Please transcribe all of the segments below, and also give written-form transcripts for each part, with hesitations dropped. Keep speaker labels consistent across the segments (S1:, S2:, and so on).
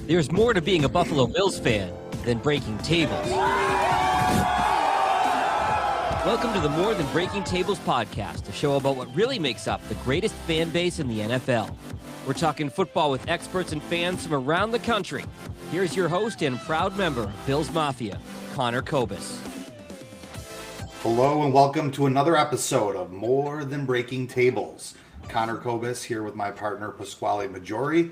S1: There's more to being a Buffalo Bills fan than breaking tables. Welcome to the More Than Breaking Tables podcast, a show about what really makes up the greatest fan base in the NFL. We're talking football with experts and fans from around the country. Here's your host and proud member of Bills Mafia, Connor Kobus.
S2: Hello and welcome to another episode of More Than Breaking Tables. Connor Kobus here with my partner Pasquale Maggiore.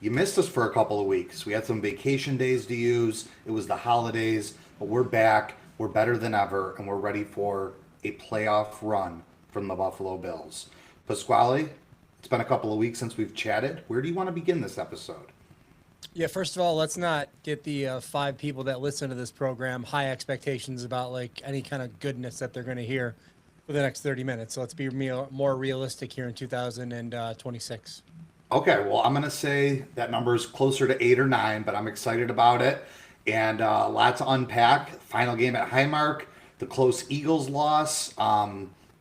S2: You missed us for a couple of weeks. We had some vacation days to use. It was the holidays, but we're back. We're better than ever, and we're ready for a playoff run from the Buffalo Bills. Pasquale, it's been a couple of weeks since we've chatted. Where do you want to begin this episode?
S3: Yeah, first of all, let's not get the 5 people that listen to this program high expectations about like any kind of goodness that they're going to hear for the next 30 minutes. So let's be more realistic here in 2026.
S2: Okay, well, I'm going to say that number is closer to 8 or 9, but I'm excited about it. And lots to unpack. Final game at HighMark, the close Eagles loss.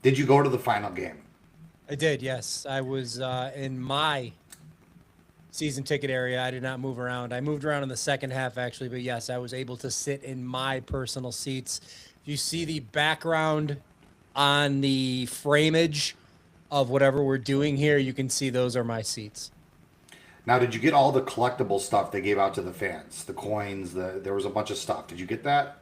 S2: Did you go to the final game?
S3: I did, yes. I was in my season ticket area. I did not move around. I moved around in the second half, actually, but yes, I was able to sit in my personal seats. If you see the background on the frameage of whatever we're doing here, you can see those are my seats.
S2: Now, did you get all the collectible stuff they gave out to the fans? The coins, there was a bunch of stuff. Did you get that?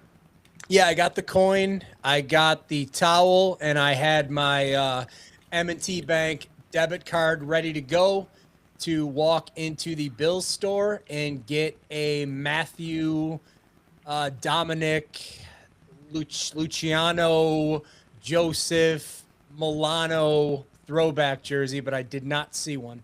S3: Yeah, I got the coin, I got the towel, and I had my M&T Bank debit card ready to go to walk into the Bills store and get a Matthew, Dominic, Luciano, Joseph, Milano throwback jersey, but I did not see one.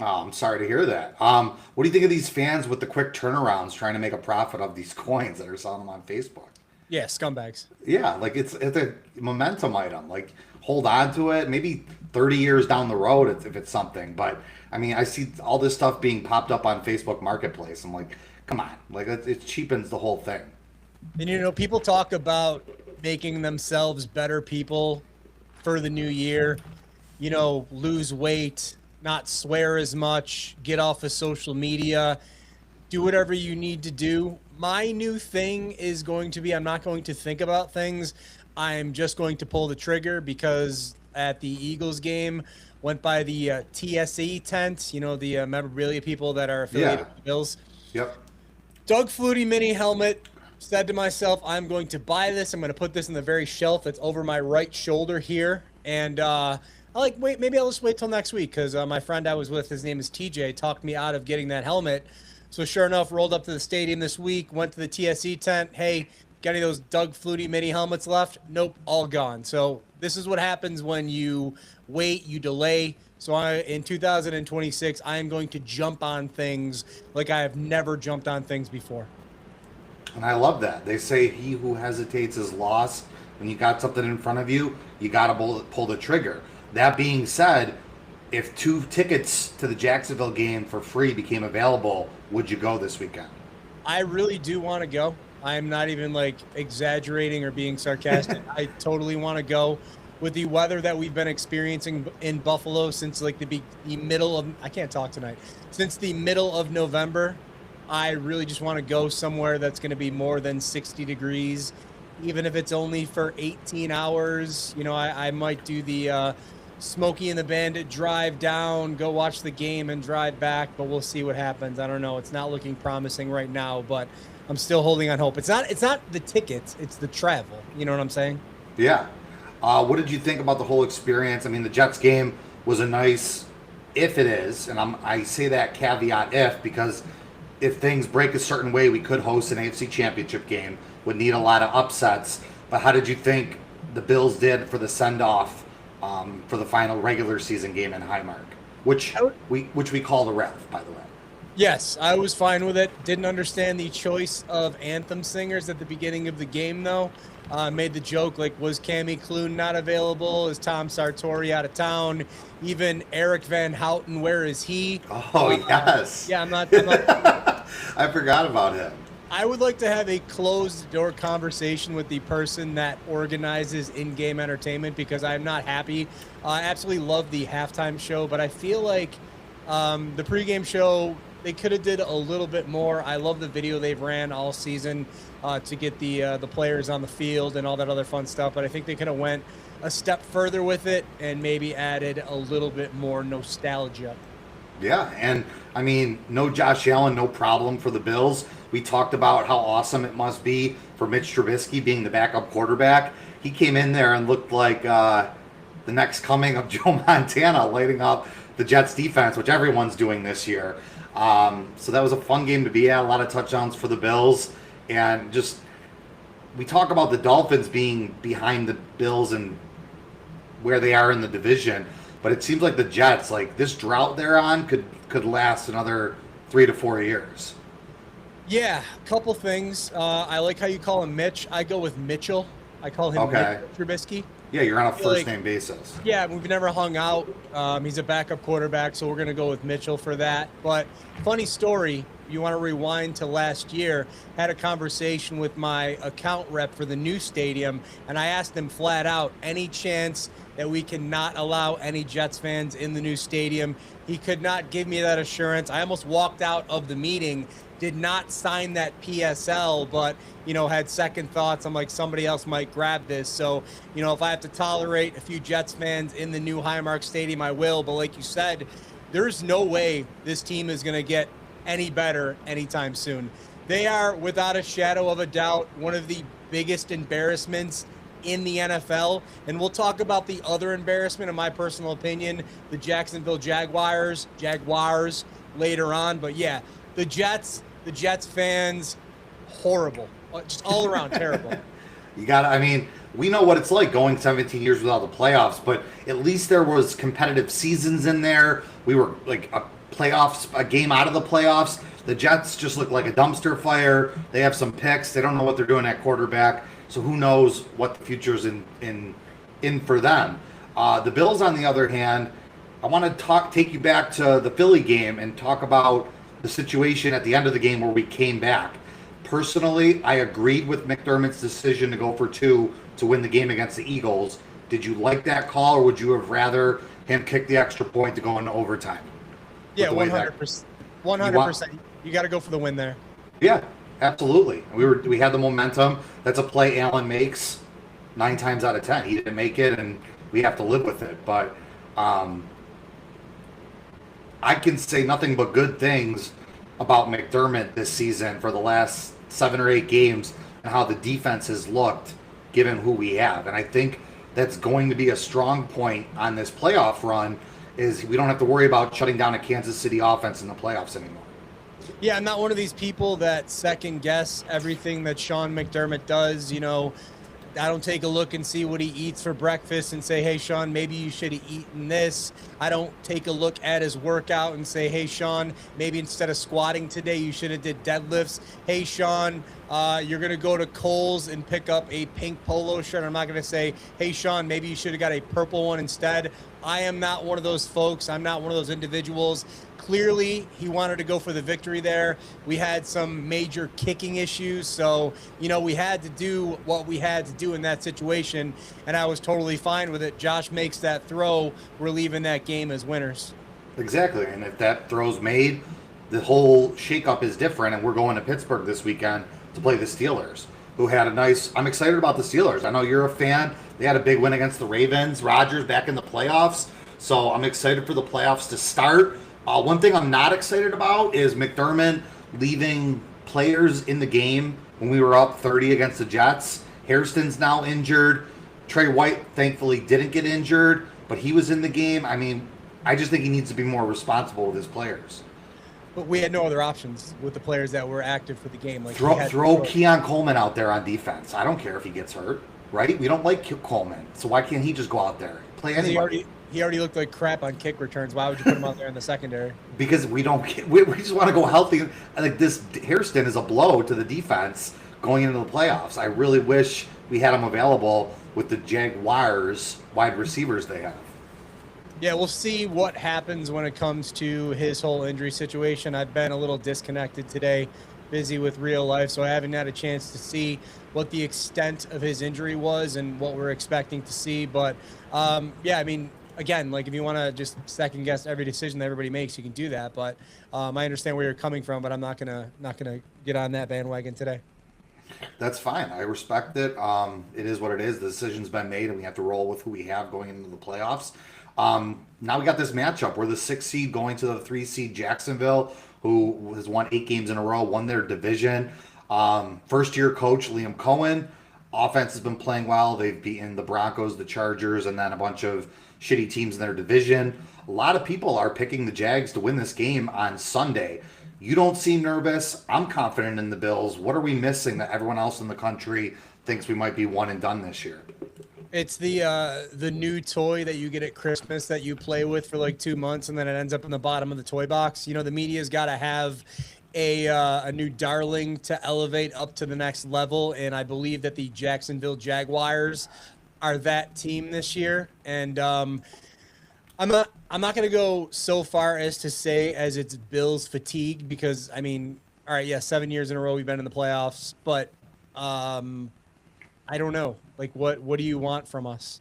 S2: Oh, I'm sorry to hear that. What do you think of these fans with the quick turnarounds trying to make a profit of these coins that are selling them on Facebook?
S3: Yeah, scumbags.
S2: Yeah, like it's a momentum item. Like, hold on to it. Maybe 30 years down the road if it's something. But, I mean, I see all this stuff being popped up on Facebook Marketplace. I'm like, come on. Like, it cheapens the whole thing.
S3: And, you know, people talk about making themselves better people for the new year. You know, lose weight, not swear as much, get off of social media, do whatever you need to do. My new thing is going to be, I'm not going to think about things. I'm just going to pull the trigger because at the Eagles game, went by the TSE tent, you know, the memorabilia people that are affiliated with the Bills.
S2: Yep.
S3: Doug Flutie mini helmet. Said to myself, I'm going to buy this. I'm going to put this in the very shelf that's over my right shoulder here. And maybe I'll just wait till next week because my friend I was with, his name is TJ, talked me out of getting that helmet. So sure enough, rolled up to the stadium this week, went to the TSE tent. Hey, got any of those Doug Flutie mini helmets left? Nope, all gone. So this is what happens when you wait, you delay. So in 2026, I am going to jump on things like I have never jumped on things before.
S2: And I love that. They say he who hesitates is lost. When you got something in front of you, you got to pull the trigger. That being said, if 2 tickets to the Jacksonville game for free became available, would you go this weekend?
S3: I really do want to go. I'm not even like exaggerating or being sarcastic. I totally want to go. With the weather that we've been experiencing in Buffalo since like the middle of, I can't talk tonight, since the middle of November, I really just want to go somewhere that's going to be more than 60 degrees, even if it's only for 18 hours. You know, I might do the Smokey and the Bandit drive down, go watch the game and drive back, but we'll see what happens. I don't know. It's not looking promising right now, but I'm still holding on hope. It's not the tickets, it's the travel. You know what I'm saying?
S2: Yeah. What did you think about the whole experience? I mean, the Jets game was a nice, if it is, and I say that caveat if, because if things break a certain way, we could host an AFC Championship game, would need a lot of upsets. But how did you think the Bills did for the send-off for the final regular season game in HighMark, which we call the ref, by the way?
S3: Yes, I was fine with it. Didn't understand the choice of anthem singers at the beginning of the game, though. Made the joke, like, was Cammy Clune not available? Is Tom Sartori out of town? Even Eric Van Houten, where is he?
S2: Oh, yes.
S3: Yeah, I'm not
S2: I forgot about him.
S3: I would like to have a closed-door conversation with the person that organizes in-game entertainment because I'm not happy. I absolutely love the halftime show, but I feel like the pregame show they could have did a little bit more. I love the video they've ran all season to get the players on the field and all that other fun stuff. But I think they could have went a step further with it and maybe added a little bit more nostalgia.
S2: Yeah, and I mean, no Josh Allen, no problem for the Bills. We talked about how awesome it must be for Mitch Trubisky being the backup quarterback. He came in there and looked like the next coming of Joe Montana, lighting up the Jets defense, which everyone's doing this year. So that was a fun game to be at. A lot of touchdowns for the Bills. And just, we talk about the Dolphins being behind the Bills and where they are in the division. But it seems like the Jets, like this drought they're on, could last another 3 to 4 years.
S3: Yeah, a couple things. I like how you call him Mitch. I go with Mitchell. I call him Mitch Trubisky.
S2: Yeah, you're on a first-name basis.
S3: Yeah, we've never hung out. He's a backup quarterback, so we're going to go with Mitchell for that. But funny story, you want to rewind to last year, had a conversation with my account rep for the new stadium, and I asked him flat out, any chance that we cannot allow any Jets fans in the new stadium? He could not give me that assurance. I almost walked out of the meeting, did not sign that PSL, but, had second thoughts. I'm like, somebody else might grab this. So, if I have to tolerate a few Jets fans in the new HighMark Stadium, I will. But like you said, there's no way this team is going to get any better anytime soon. They are, without a shadow of a doubt, one of the biggest embarrassments in the NFL. And we'll talk about the other embarrassment, in my personal opinion, the Jacksonville Jaguars later on. But yeah, the Jets fans, horrible. Just all around terrible.
S2: We know what it's like going 17 years without the playoffs, but at least there was competitive seasons in there. We were like a game out of the playoffs. The Jets just look like a dumpster fire. They have some picks. They don't know what they're doing at quarterback. So who knows what the future's in for them. The Bills, on the other hand, I want to take you back to the Philly game and talk about the situation at the end of the game where we came back. Personally, I agreed with McDermott's decision to go for 2 to win the game against the Eagles. Did you like that call, or would you have rather him kick the extra point to go into overtime?
S3: Yeah, 100%. 100%. You got to go for the win there.
S2: Yeah, absolutely. We had the momentum. That's a play Allen makes 9 times out of 10. He didn't make it, and we have to live with it. But I can say nothing but good things about McDermott this season for the last 7 or 8 games and how the defense has looked given who we have. And I think that's going to be a strong point on this playoff run, is we don't have to worry about shutting down a Kansas City offense in the playoffs anymore.
S3: Yeah, I'm not one of these people that second guess everything that Sean McDermott does. I don't take a look and see what he eats for breakfast and say, hey, Sean, maybe you should have eaten this. I don't take a look at his workout and say, hey, Sean, maybe instead of squatting today, you should have did deadlifts. Hey, Sean, you're going to go to Kohl's and pick up a pink polo shirt. I'm not going to say, hey, Sean, maybe you should have got a purple one instead. I am not one of those folks. I'm not one of those individuals. Clearly, he wanted to go for the victory there. We had some major kicking issues, so, we had to do what we had to do in that situation, and I was totally fine with it. Josh makes that throw. We're leaving that game as winners.
S2: Exactly, and if that throw's made, the whole shakeup is different, and we're going to Pittsburgh this weekend to play the Steelers, who had I'm excited about the Steelers. I know you're a fan. They had a big win against the Ravens. Rodgers back in the playoffs, so I'm excited for the playoffs to start. One thing I'm not excited about is McDermott leaving players in the game when we were up 30 against the Jets. Hairston's now injured. Trey White, thankfully, didn't get injured, but he was in the game. I just think he needs to be more responsible with his players.
S3: But we had no other options with the players that were active for the game.
S2: Throw Keon Coleman out there on defense. I don't care if he gets hurt, right? We don't like Coleman, so why can't he just go out there, play anybody?
S3: He already looked like crap on kick returns. Why would you put him out there in the secondary?
S2: Because we just want to go healthy. Like, this Hairston is a blow to the defense going into the playoffs. I really wish we had him available with the Jaguars wide receivers they have.
S3: Yeah, we'll see what happens when it comes to his whole injury situation. I've been a little disconnected today, busy with real life, so I haven't had a chance to see what the extent of his injury was and what we're expecting to see. But, again, like if you want to just second guess every decision that everybody makes, you can do that. But I understand where you're coming from, but I'm not gonna get on that bandwagon today.
S2: That's fine. I respect it. It is what it is. The decision's been made, and we have to roll with who we have going into the playoffs. Now we got this matchup. We're the 6th seed going to the 3 seed Jacksonville, who has won 8 games in a row, won their division. First year coach Liam Cohen. Offense has been playing well. They've beaten the Broncos, the Chargers, and then a bunch of shitty teams in their division. A lot of people are picking the Jags to win this game on Sunday. You don't seem nervous. I'm confident in the Bills. What are we missing that everyone else in the country thinks we might be one and done this year?
S3: It's the new toy that you get at Christmas that you play with for like 2 months, and then it ends up in the bottom of the toy box. You know, the media's got to have a new darling to elevate up to the next level, and I believe that the Jacksonville Jaguars are that team this year. And I'm not going to go so far as to say as it's Bills fatigue, because I mean, all right, yeah, 7 years in a row we've been in the playoffs, but I don't know. Like, what do you want from us?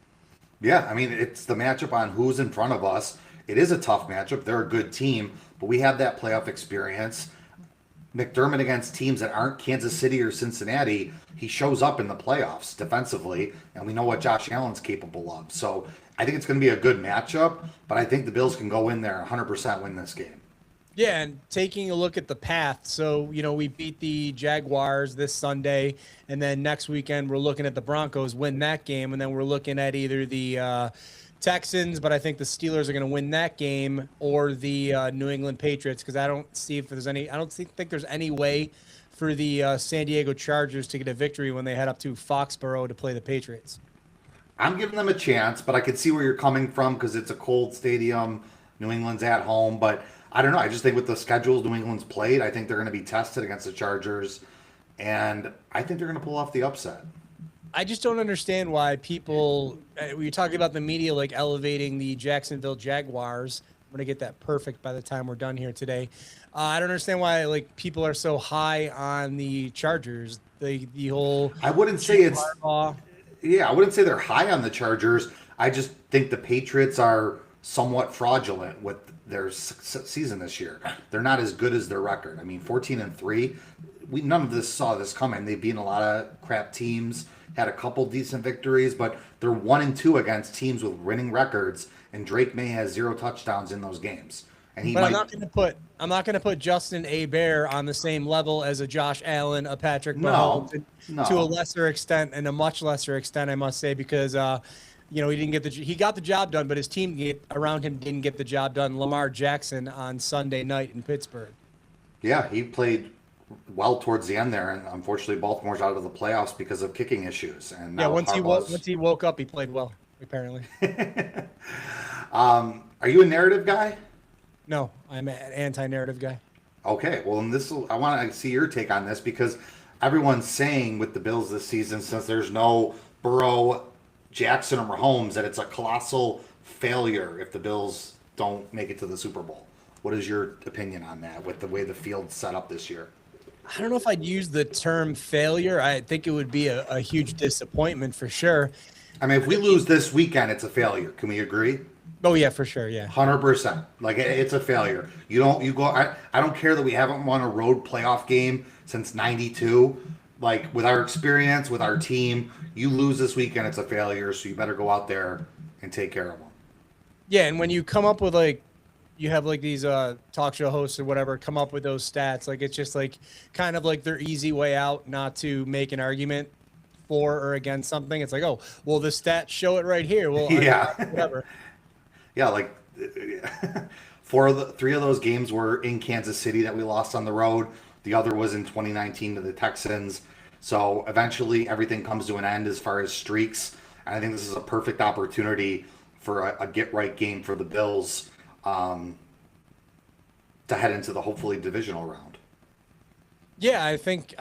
S2: Yeah, I mean, it's the matchup on who's in front of us. It is a tough matchup. They're a good team, but we have that playoff experience. McDermott against teams that aren't Kansas City or Cincinnati, he shows up in the playoffs defensively, and we know what Josh Allen's capable of. So I think it's going to be a good matchup, but I think the Bills can go in there 100% win this game.
S3: Yeah, and taking a look at the path, so, you know, we beat the Jaguars this Sunday, and then next weekend we're looking at the Broncos win that game, and then we're looking at either the Texans, but I think the Steelers are going to win that game, or the New England Patriots, because I don't think there's any way for the San Diego Chargers to get a victory when they head up to Foxborough to play the Patriots.
S2: I'm giving them a chance, but I could see where you're coming from because it's a cold stadium. New England's at home, but I don't know. I just think with the schedules New England's played, I think they're going to be tested against the Chargers, and I think they're going to pull off the upset.
S3: I just don't understand why people, you're talking about the media like elevating the Jacksonville Jaguars. I'm going to get that perfect by the time we're done here today. I don't understand why like people are so high on the Chargers. The whole
S2: I wouldn't say it's I wouldn't say they're high on the Chargers. I just think the Patriots are somewhat fraudulent with their season this year. They're not as good as their record. I mean, 14-3. We none of this saw this coming. They've beaten a lot of crap teams, had a couple decent victories, but they're 1-2 against teams with winning records. And Drake May has 0 touchdowns in those games. And
S3: I'm not going to put Justin Hebert on the same level as a Josh Allen, a Patrick Mahomes, to a lesser extent, and a much lesser extent, I must say, because you know, he got the job done, but his team around him didn't get the job done. Lamar Jackson on Sunday night in Pittsburgh.
S2: Yeah, he played well towards the end there, and unfortunately, Baltimore's out of the playoffs because of kicking issues. And
S3: yeah, once he woke up, he played well. Apparently.
S2: Are you a narrative guy?
S3: No, I'm an anti-narrative guy.
S2: Okay, well, I want to see your take on this because everyone's saying with the Bills this season, since there's no Burrow, Jackson, or Mahomes, that it's a colossal failure if the Bills don't make it to the Super Bowl. What is your opinion on that with the way the field's set up this year?
S3: I don't know if I'd use the term failure. I think it would be a huge disappointment for sure.
S2: I mean, if we lose this weekend, it's a failure. Can we agree?
S3: Oh yeah, for sure. Yeah.
S2: 100%. Like it's a failure. I don't care that we haven't won a road playoff game since 92. Like with our experience, with our team, you lose this weekend, it's a failure. So you better go out there and take care of them.
S3: Yeah. And when you come up with you have like these talk show hosts or whatever come up with those stats, like it's just like kind of like their easy way out not to make an argument for or against something. It's like, oh, well, the stats show it right here. Well,
S2: yeah,
S3: whatever.
S2: Yeah, like 3 of those games were in Kansas City that we lost on the road. The other was in 2019 to the Texans. So eventually everything comes to an end as far as streaks. And I think this is a perfect opportunity for a get-right game for the Bills to head into the hopefully divisional round.
S3: Yeah, I think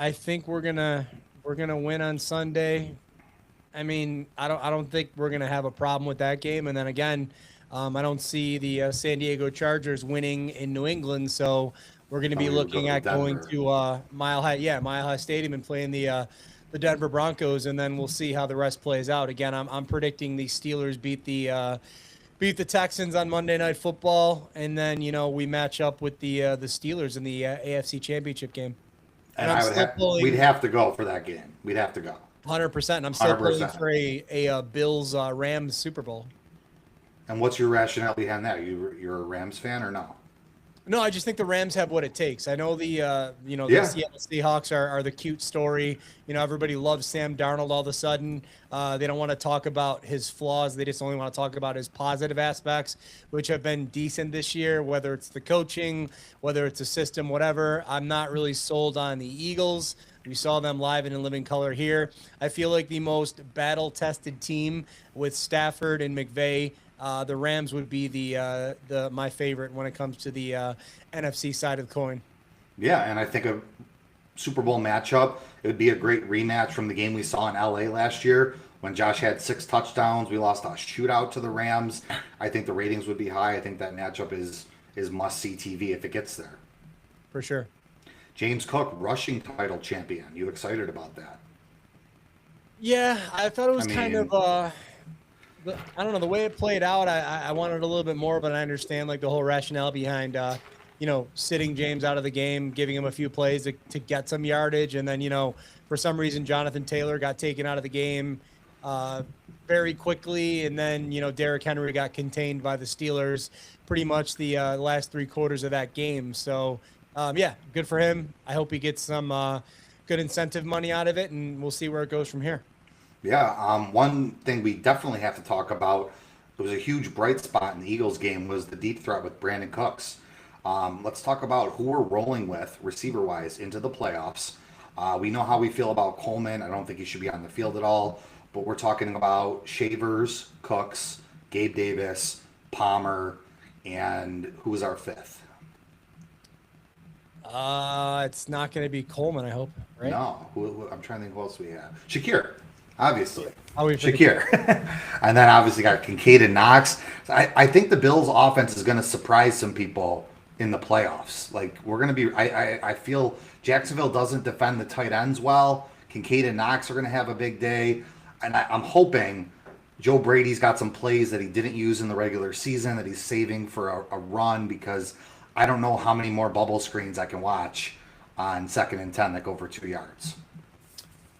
S3: we're gonna win on Sunday. I mean, I don't think we're gonna have a problem with that game. And then again, I don't see the San Diego Chargers winning in New England, so we're going to be looking at going to Mile High Stadium and playing the Denver Broncos, and then we'll see how the rest plays out. Again, I'm predicting the Steelers beat the beat the Texans on Monday Night Football, and then we match up with the Steelers in the AFC Championship game.
S2: And
S3: I'm still
S2: we'd
S3: pulling
S2: have to go for that game. We'd have to go.
S3: 100%. I'm still pulling
S2: 100%.
S3: for a Bills Rams Super Bowl.
S2: And what's your rationale behind that? You're a Rams fan or no?
S3: No, I just think the Rams have what it takes. I know the Seattle Seahawks are the cute story. Everybody loves Sam Darnold all of a sudden. They don't want to talk about his flaws. They just only want to talk about his positive aspects, which have been decent this year, whether it's the coaching, whether it's a system, whatever. I'm not really sold on the Eagles. We saw them live and in living color here. I feel like the most battle-tested team with Stafford and McVay. The Rams would be the my favorite when it comes to the NFC side of the coin.
S2: Yeah, and I think a Super Bowl matchup, it would be a great rematch from the game we saw in LA last year when Josh had 6 touchdowns. We lost a shootout to the Rams. I think the ratings would be high. I think that matchup is must-see TV if it gets there.
S3: For sure.
S2: James Cook, rushing title champion. You excited about that?
S3: Yeah, I thought it was kind of I don't know, the way it played out, I wanted a little bit more, but I understand like the whole rationale behind sitting James out of the game, giving him a few plays to get some yardage, and then for some reason Jonathan Taylor got taken out of the game very quickly, and then Derrick Henry got contained by the Steelers pretty much the last 3 quarters of that game. So good for him. I hope he gets some good incentive money out of it, and we'll see where it goes from here.
S2: Yeah, one thing we definitely have to talk about, it was a huge bright spot in the Eagles game, was the deep threat with Brandon Cooks. Let's talk about who we're rolling with receiver-wise into the playoffs. We know how we feel about Coleman. I don't think he should be on the field at all, but we're talking about Shavers, Cooks, Gabe Davis, Palmer, and who is our 5th?
S3: It's not going to be Coleman, I hope, right?
S2: No, I'm trying to think who else we have. Shakir. Obviously.
S3: Shakir.
S2: And then obviously got Kincaid and Knox. I think the Bills offense is going to surprise some people in the playoffs. Like we're going to be, I feel Jacksonville doesn't defend the tight ends well. Kincaid and Knox are going to have a big day. And I'm hoping Joe Brady's got some plays that he didn't use in the regular season that he's saving for a run, because I don't know how many more bubble screens I can watch on 2nd and 10 that go for 2 yards.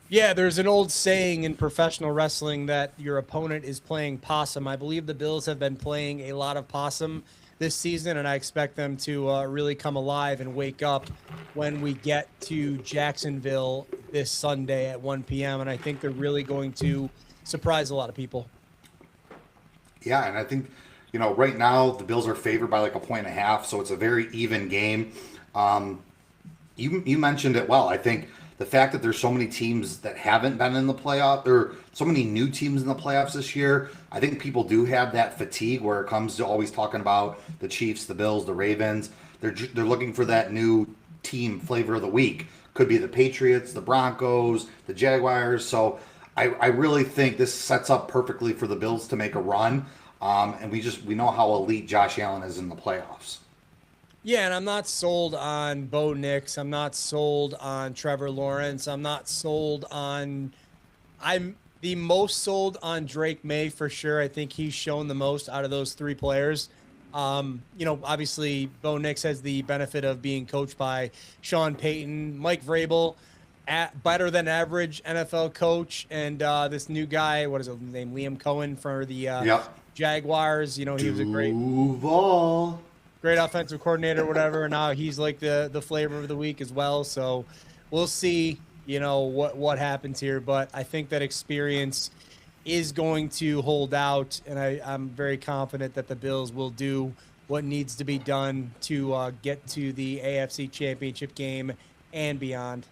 S3: Yeah, there's an old saying in professional wrestling that your opponent is playing possum. I believe the Bills have been playing a lot of possum this season, and I expect them to really come alive and wake up when we get to Jacksonville this Sunday at 1 p.m., and I think they're really going to surprise a lot of people.
S2: Yeah, and I think, right now the Bills are favored by like 1.5, so it's a very even game. You mentioned it well. I think the fact that there's so many teams that haven't been in the playoff, or so many new teams in the playoffs this year, I think people do have that fatigue where it comes to always talking about the Chiefs, the Bills, the Ravens. They're looking for that new team flavor of the week. Could be the Patriots, the Broncos, the Jaguars. So I really think this sets up perfectly for the Bills to make a run. And we know how elite Josh Allen is in the playoffs.
S3: Yeah, and I'm not sold on Bo Nix. I'm not sold on Trevor Lawrence. I'm the most sold on Drake May for sure. I think he's shown the most out of those 3 players. Obviously Bo Nix has the benefit of being coached by Sean Payton, Mike Vrabel, better than average NFL coach, and this new guy, what is his name, Liam Cohen for the Jaguars. He was a great offensive coordinator, whatever. And now he's like the flavor of the week as well. So we'll see, what happens here. But I think that experience is going to hold out, and I'm very confident that the Bills will do what needs to be done to get to the AFC Championship game and beyond.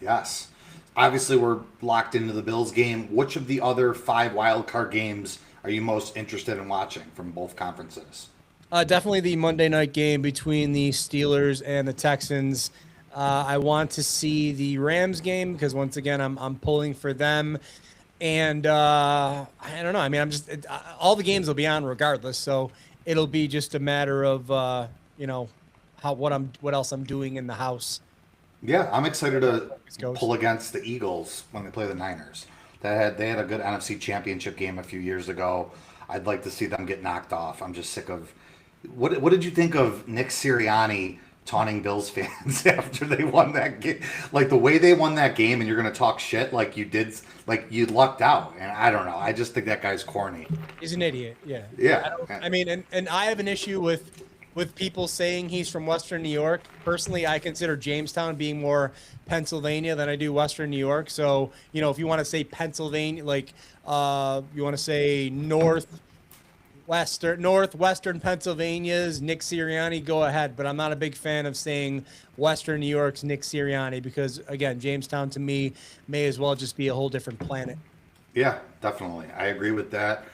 S2: Yes. Obviously, we're locked into the Bills game. Which of the other 5 wildcard games are you most interested in watching from both conferences?
S3: Definitely the Monday night game between the Steelers and the Texans. I want to see the Rams game because once again, I'm pulling for them. And I don't know. I mean, all the games will be on regardless. So it'll be just a matter of, what else I'm doing in the house.
S2: Yeah, I'm excited to pull against the Eagles when they play the Niners. They had a good NFC Championship game a few years ago. I'd like to see them get knocked off. I'm just sick of what did you think of Nick Sirianni taunting Bills fans after they won that game? Like the way they won that game, and you're going to talk shit like you did, like you lucked out. And I don't know. I just think that guy's corny.
S3: He's an idiot. Yeah.
S2: Yeah.
S3: I mean, and I have an issue with people saying he's from Western New York. Personally, I consider Jamestown being more Pennsylvania than I do Western New York. So, you know, if you want to say Pennsylvania, like you want to say northwestern Pennsylvania's Nick Sirianni, go ahead. But I'm not a big fan of saying Western New York's Nick Sirianni because, again, Jamestown to me may as well just be a whole different planet.
S2: Yeah, definitely. I agree with that.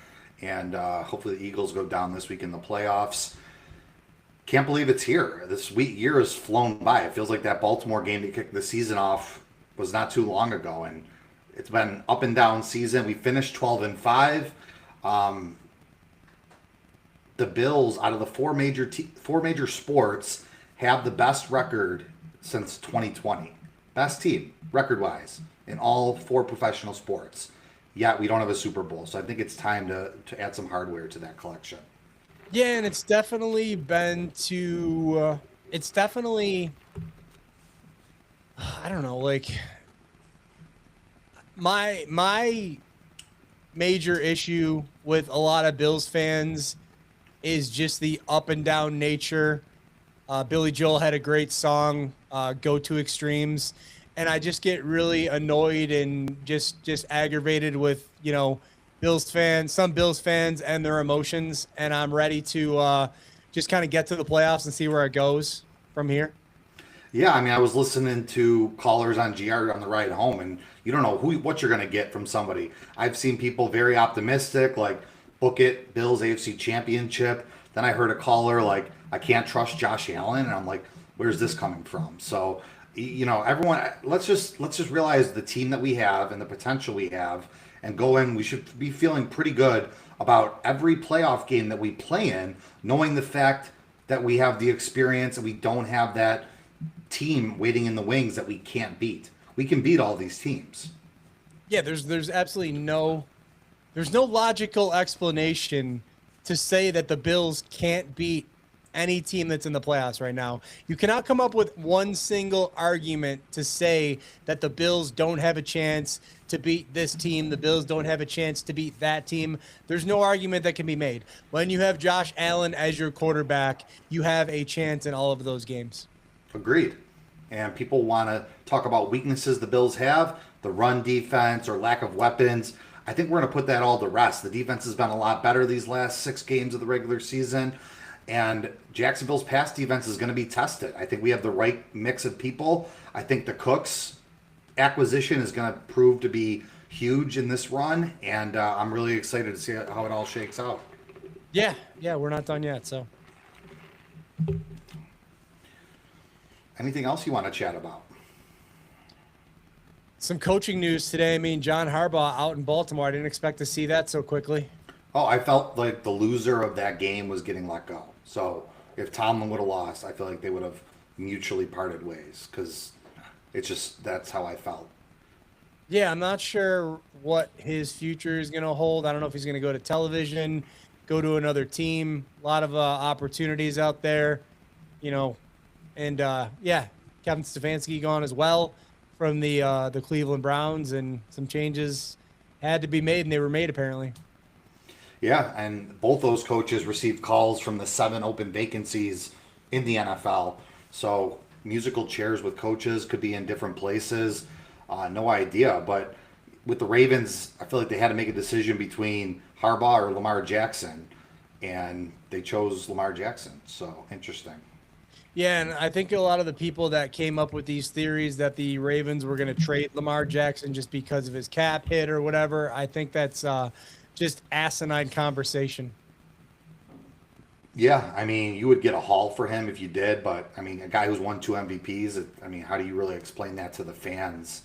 S2: And hopefully the Eagles go down this week in the playoffs. Can't believe it's here. This year has flown by. It feels like that Baltimore game that kicked the season off was not too long ago, and it's been an up and down season. We finished 12-5. The Bills, out of the four major sports, have the best record since 2020. Best team, record-wise, in all four professional sports. Yet we don't have a Super Bowl, so I think it's time to add some hardware to that collection.
S3: Yeah, and it's definitely been to it's definitely, I don't know, like my major issue with a lot of Bills fans is just the up and down nature. Billy Joel had a great song, Go to Extremes, and I just get really annoyed and just aggravated with, you know, some Bills fans and their emotions, and I'm ready to just kind of get to the playoffs and see where it goes from here.
S2: Yeah, I mean, I was listening to callers on GR on the ride home, and you don't know what you're going to get from somebody. I've seen people very optimistic, like, book it, Bills AFC Championship. Then I heard a caller like, I can't trust Josh Allen, and I'm like, where's this coming from? So, you know, everyone, let's just realize the team that we have and the potential we have, and go in. We should be feeling pretty good about every playoff game that we play in, knowing the fact that we have the experience and we don't have that team waiting in the wings that we can't beat. We can beat all these teams.
S3: Yeah, there's absolutely no logical explanation to say that the Bills can't beat any team that's in the playoffs right now. You cannot come up with one single argument to say that the Bills don't have a chance to beat this team. The Bills don't have a chance to beat that team. There's no argument that can be made. When you have Josh Allen as your quarterback, you have a chance in all of those games.
S2: Agreed. And people want to talk about weaknesses the Bills have, the run defense or lack of weapons. I think we're going to put that all to rest. The defense has been a lot better these last 6 games of the regular season. And Jacksonville's pass defense is going to be tested. I think we have the right mix of people. I think the Cooks acquisition is going to prove to be huge in this run. And I'm really excited to see how it all shakes out.
S3: Yeah, we're not done yet. So,
S2: anything else you want to chat about?
S3: some coaching news today. I mean, John Harbaugh out in Baltimore. I didn't expect to see that so quickly.
S2: Oh, I felt like the loser of that game was getting let go. So if Tomlin would have lost, I feel like they would have mutually parted ways because it's just that's how I felt.
S3: Yeah, I'm not sure what his future is going to hold. I don't know if he's going to go to television, go to another team. A lot of opportunities out there, you know. And, yeah, Kevin Stefanski gone as well from the Cleveland Browns, and some changes had to be made, and they were made apparently.
S2: Yeah, and both those coaches received calls from the 7 open vacancies in the NFL. So musical chairs with coaches could be in different places. No idea. But with the Ravens, I feel like they had to make a decision between Harbaugh or Lamar Jackson, and they chose Lamar Jackson. So interesting.
S3: Yeah, and I think a lot of the people that came up with these theories that the Ravens were going to trade Lamar Jackson just because of his cap hit or whatever, I think that's just asinine conversation.
S2: Yeah, I mean, you would get a haul for him if you did, but I mean, a guy who's won 2 MVPs, I mean, how do you really explain that to the fans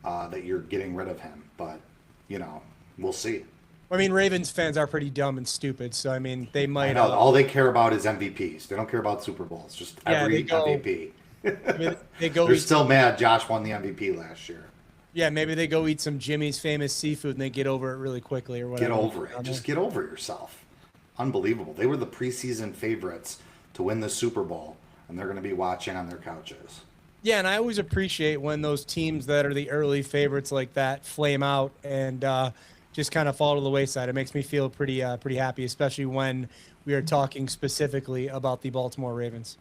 S2: that you're getting rid of him? But, you know, we'll see.
S3: I mean, Ravens fans are pretty dumb and stupid, so I mean, they might.
S2: I know, all they care about is MVPs. They don't care about Super Bowls. Just every MVP.
S3: I mean, they go.
S2: They're still mad Josh won the MVP last year.
S3: Yeah, maybe they go eat some Jimmy's famous seafood and they get over it really quickly or whatever.
S2: Get over it. Just get over yourself. Unbelievable. They were the preseason favorites to win the Super Bowl, and they're going to be watching on their couches.
S3: Yeah, and I always appreciate when those teams that are the early favorites like that flame out and just kind of fall to the wayside. It makes me feel pretty happy, especially when we are talking specifically about the Baltimore Ravens.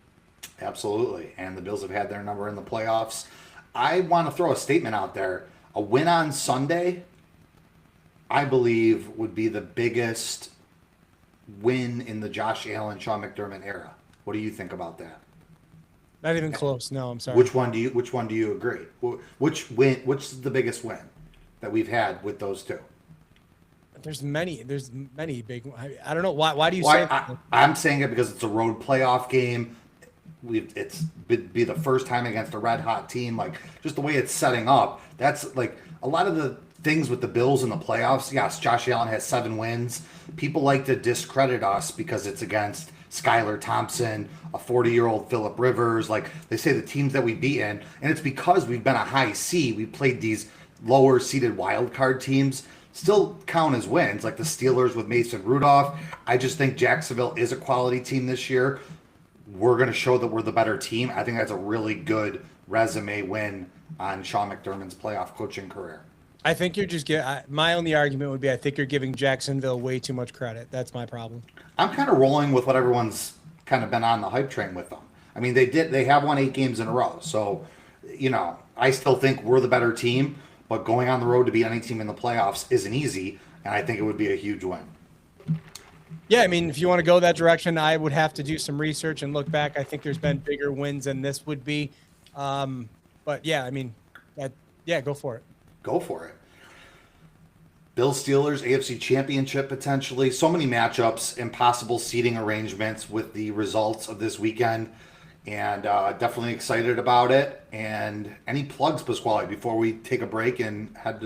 S2: Absolutely. And the Bills have had their number in the playoffs. I want to throw a statement out there. A win on Sunday, I believe, would be the biggest win in the Josh Allen, Sean McDermott era. What do you think about that?
S3: Not even close. No, I'm sorry.
S2: Which one do you agree? Which is the biggest win that we've had with those two?
S3: There's many big. I don't know why do you say that?
S2: I'm saying it because it's a road playoff game. It's be the first time against a red hot team. Like, just the way it's setting up. That's like a lot of the things with the Bills in the playoffs. Yes, Josh Allen has 7 wins. People like to discredit us because it's against Skylar Thompson, a 40-year-old Phillip Rivers. Like, they say the teams that we beat in, and it's because we've been a high seed. We played these lower seeded wild card teams. Still count as wins, like the Steelers with Mason Rudolph. I just think Jacksonville is a quality team this year. We're going to show that we're the better team. I think that's a really good resume win on Sean McDermott's playoff coaching career.
S3: I think you're just my only argument would be I think you're giving Jacksonville way too much credit. That's my problem.
S2: I'm kind of rolling with what everyone's kind of been on the hype train with them. I mean, they have won 8 games in a row. So, I still think we're the better team, but going on the road to beat any team in the playoffs isn't easy, and I think it would be a huge win.
S3: Yeah, I mean, if you want to go that direction, I would have to do some research and look back. I think there's been bigger wins than this would be. But yeah, I mean, go for it.
S2: Go for it. Bills Steelers, AFC Championship potentially. So many matchups, impossible seating arrangements with the results of this weekend. And definitely excited about it. And any plugs, Pasquale, before we take a break and head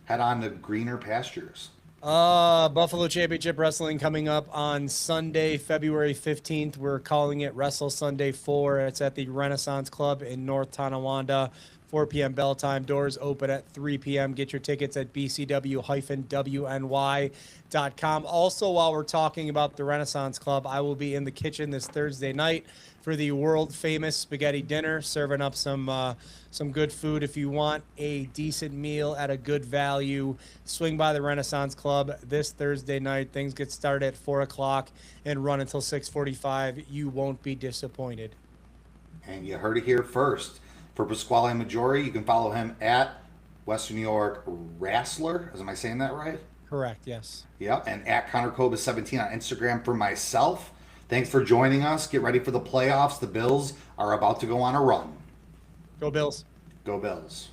S2: on to greener pastures?
S3: Buffalo Championship Wrestling coming up on Sunday, February 15th. We're calling it Wrestle Sunday 4. It's at the Renaissance Club in North Tonawanda. 4 p.m. bell time. Doors open at 3 p.m. Get your tickets at bcw-wny.com. Also, while we're talking about the Renaissance Club, I will be in the kitchen this Thursday night for the world-famous spaghetti dinner, serving up some good food. If you want a decent meal at a good value, swing by the Renaissance Club this Thursday night. Things get started at 4 o'clock and run until 6:45. You won't be disappointed.
S2: And you heard it here first. For Pasquale Maggiore, you can follow him at Western New York Wrestler. Am I saying that right?
S3: Correct, yes.
S2: Yep, and at Connor Cobus 17 on Instagram for myself. Thanks for joining us. Get ready for the playoffs. The Bills are about to go on a run.
S3: Go Bills.
S2: Go Bills.